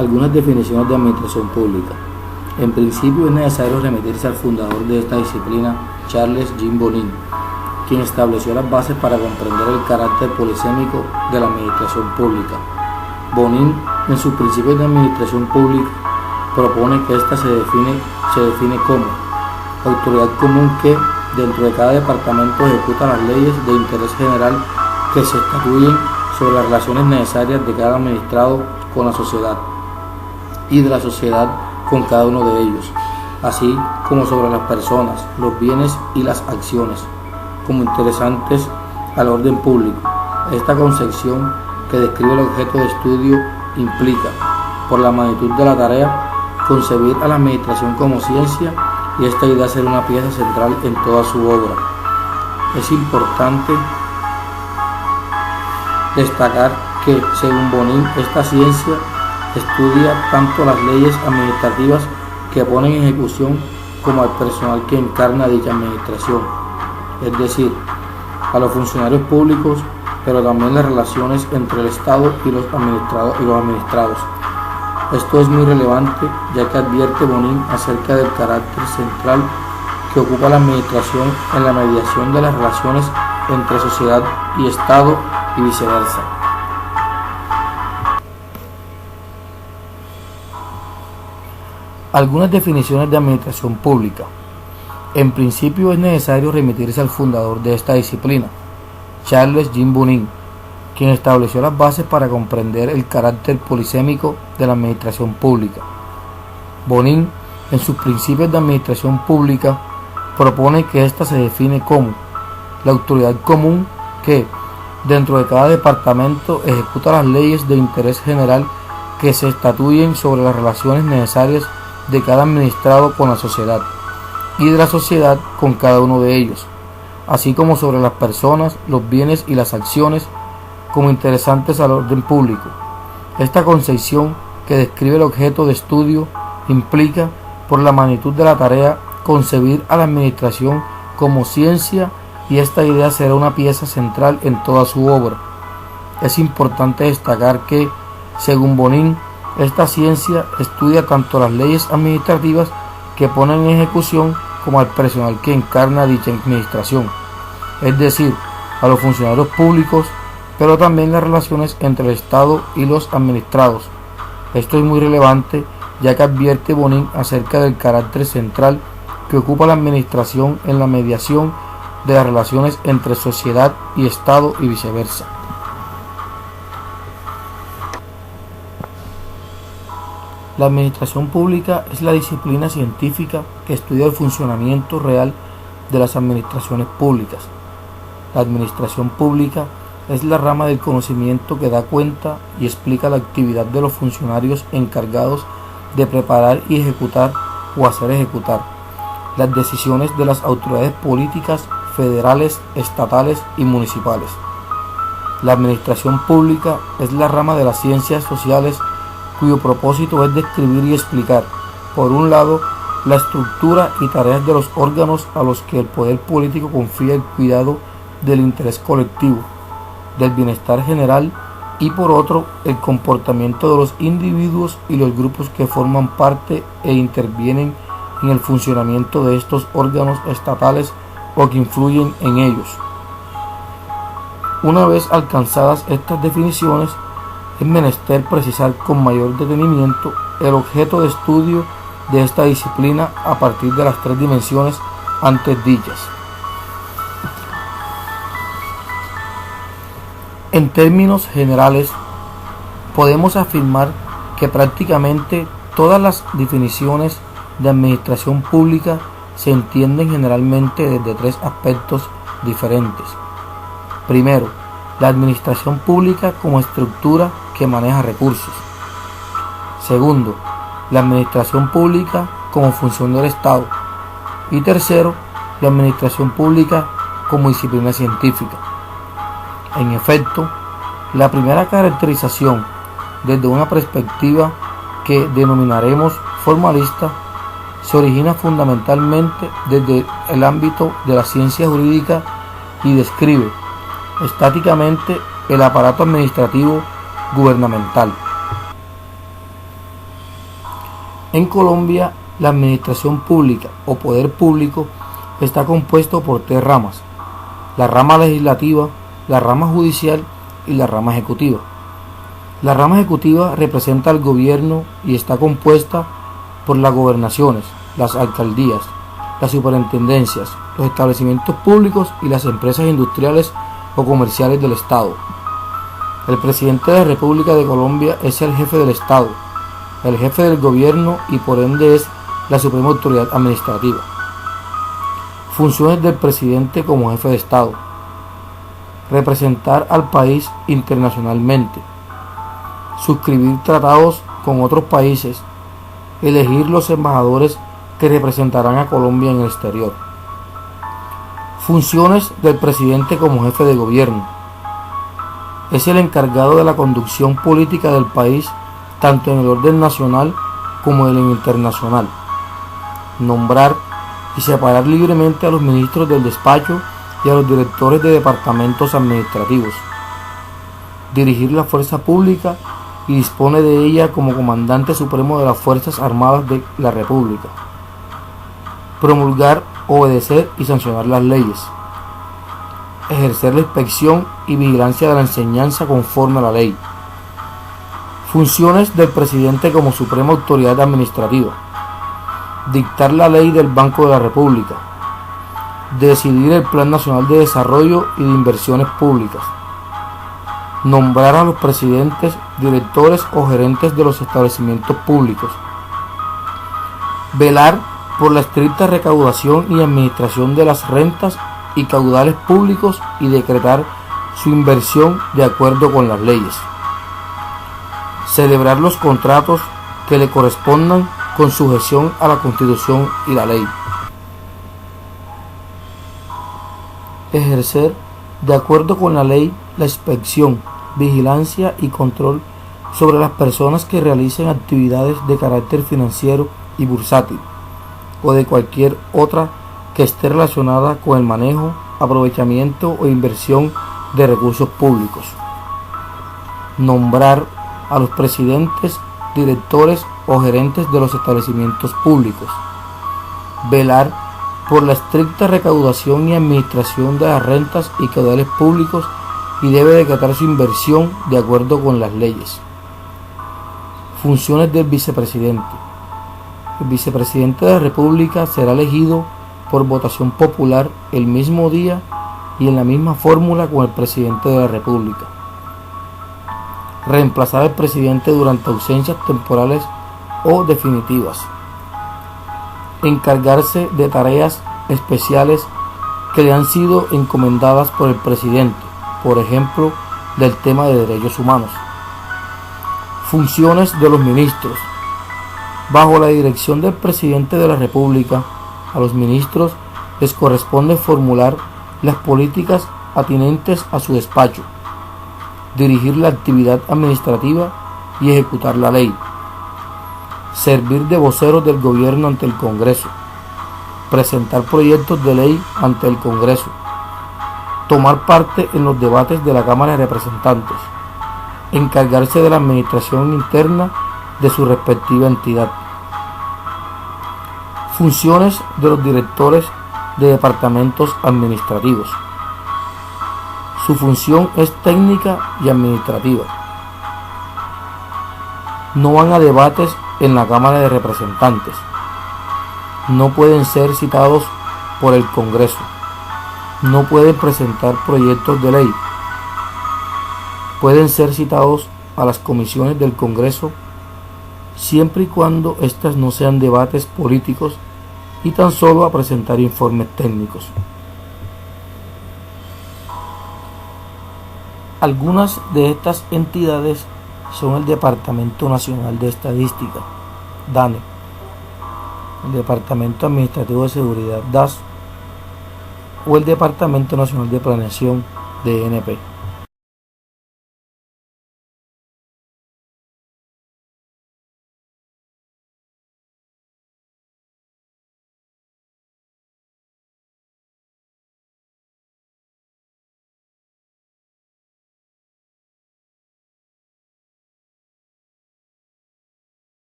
Algunas definiciones de administración pública. En principio es necesario remitirse al fundador de esta disciplina, Charles Jean Bonin, quien estableció las bases para comprender el carácter polisémico de la administración pública. Bonin, en sus principios de administración pública, propone que ésta se define como autoridad común que, dentro de cada departamento, ejecuta las leyes de interés general que se estatuyen sobre las relaciones necesarias de cada administrado con la sociedad y de la sociedad con cada uno de ellos, así como sobre las personas, los bienes y las acciones, como interesantes al orden público. Esta concepción que describe el objeto de estudio implica, por la magnitud de la tarea, concebir a la administración como ciencia, y esta idea será una pieza central en toda su obra. Es importante destacar que, según Bonin, esta ciencia estudia tanto las leyes administrativas que ponen en ejecución como al personal que encarna dicha administración, es decir, a los funcionarios públicos, pero también las relaciones entre el Estado y los administrados. Esto es muy relevante, ya que advierte Bonin acerca del carácter central que ocupa la administración en la mediación de las relaciones entre sociedad y Estado y viceversa. Algunas definiciones de administración pública. En principio es necesario remitirse al fundador de esta disciplina, Charles Jean Bonin, quien estableció las bases para comprender el carácter polisémico de la administración pública. Bonin, en sus principios de administración pública, propone que ésta se define como la autoridad común que, dentro de cada departamento, ejecuta las leyes de interés general que se estatuyen sobre las relaciones necesarias de cada administrado con la sociedad y de la sociedad con cada uno de ellos, así como sobre las personas, los bienes y las acciones como interesantes al orden público. Esta concepción que describe el objeto de estudio implica, por la magnitud de la tarea, concebir a la administración como ciencia, y esta idea será una pieza central en toda su obra. Es importante destacar que, según Bonin, esta ciencia estudia tanto las leyes administrativas que ponen en ejecución como al personal que encarna dicha administración, es decir, a los funcionarios públicos, pero también las relaciones entre el Estado y los administrados. Esto es muy relevante, ya que advierte Bonin acerca del carácter central que ocupa la administración en la mediación de las relaciones entre sociedad y Estado y viceversa. La administración pública es la disciplina científica que estudia el funcionamiento real de las administraciones públicas. La administración pública es la rama del conocimiento que da cuenta y explica la actividad de los funcionarios encargados de preparar y ejecutar o hacer ejecutar las decisiones de las autoridades políticas federales, estatales y municipales. La administración pública es la rama de las ciencias sociales cuyo propósito es describir y explicar, por un lado, la estructura y tareas de los órganos a los que el poder político confía el cuidado del interés colectivo, del bienestar general, y por otro, el comportamiento de los individuos y los grupos que forman parte e intervienen en el funcionamiento de estos órganos estatales o que influyen en ellos. Una vez alcanzadas estas definiciones, es menester precisar con mayor detenimiento el objeto de estudio de esta disciplina a partir de las tres dimensiones antes dichas. En términos generales, podemos afirmar que prácticamente todas las definiciones de administración pública se entienden generalmente desde tres aspectos diferentes. Primero, la administración pública como estructura que maneja recursos. Segundo, la administración pública como función del Estado. Y tercero, la administración pública como disciplina científica. En efecto, la primera caracterización, desde una perspectiva que denominaremos formalista, se origina fundamentalmente desde el ámbito de la ciencia jurídica y describe estáticamente el aparato administrativo gubernamental. En Colombia, la administración pública o poder público está compuesto por tres ramas: la rama legislativa, la rama judicial y la rama ejecutiva. La rama ejecutiva representa al gobierno y está compuesta por las gobernaciones, las alcaldías, las superintendencias, los establecimientos públicos y las empresas industriales o comerciales del Estado. El presidente de la República de Colombia es el jefe del Estado, el jefe del gobierno y por ende es la suprema autoridad administrativa. Funciones del presidente como jefe de Estado: representar al país internacionalmente, suscribir tratados con otros países, elegir los embajadores que representarán a Colombia en el exterior. Funciones del presidente como jefe de gobierno: es el encargado de la conducción política del país tanto en el orden nacional como en el internacional. Nombrar y separar libremente a los ministros del despacho y a los directores de departamentos administrativos. Dirigir la fuerza pública y dispone de ella como comandante supremo de las Fuerzas Armadas de la República. Promulgar, obedecer y sancionar las leyes. Ejercer la inspección y vigilancia de la enseñanza conforme a la ley. Funciones del presidente como suprema autoridad administrativa: dictar la ley del Banco de la República, decidir el Plan Nacional de Desarrollo y de Inversiones Públicas, nombrar a los presidentes, directores o gerentes de los establecimientos públicos, velar por la estricta recaudación y administración de las rentas y caudales públicos y decretar su inversión de acuerdo con las leyes, celebrar los contratos que le correspondan con sujeción a la Constitución y la ley, ejercer de acuerdo con la ley la inspección, vigilancia y control sobre las personas que realicen actividades de carácter financiero y bursátil o de cualquier otra que esté relacionada con el manejo, aprovechamiento o inversión de recursos públicos. Nombrar a los presidentes, directores o gerentes de los establecimientos públicos. Velar por la estricta recaudación y administración de las rentas y caudales públicos y debe decretar su inversión de acuerdo con las leyes. Funciones del vicepresidente: el vicepresidente de la República será elegido por votación popular el mismo día y en la misma fórmula con el presidente de la República. Reemplazar al presidente durante ausencias temporales o definitivas. Encargarse de tareas especiales que le han sido encomendadas por el presidente, por ejemplo, del tema de derechos humanos. Funciones de los ministros: bajo la dirección del presidente de la República, a los ministros les corresponde formular las políticas atinentes a su despacho, dirigir la actividad administrativa y ejecutar la ley, servir de voceros del gobierno ante el Congreso, presentar proyectos de ley ante el Congreso, tomar parte en los debates de la Cámara de Representantes, encargarse de la administración interna de su respectiva entidad. Funciones de los directores de departamentos administrativos: su función es técnica y administrativa. No van a debates en la Cámara de Representantes. No pueden ser citados por el Congreso. No pueden presentar proyectos de ley. Pueden ser citados a las comisiones del Congreso siempre y cuando éstas no sean debates políticos y tan solo a presentar informes técnicos. Algunas de estas entidades son el Departamento Nacional de Estadística, DANE, el Departamento Administrativo de Seguridad, DAS, o el Departamento Nacional de Planeación, DNP.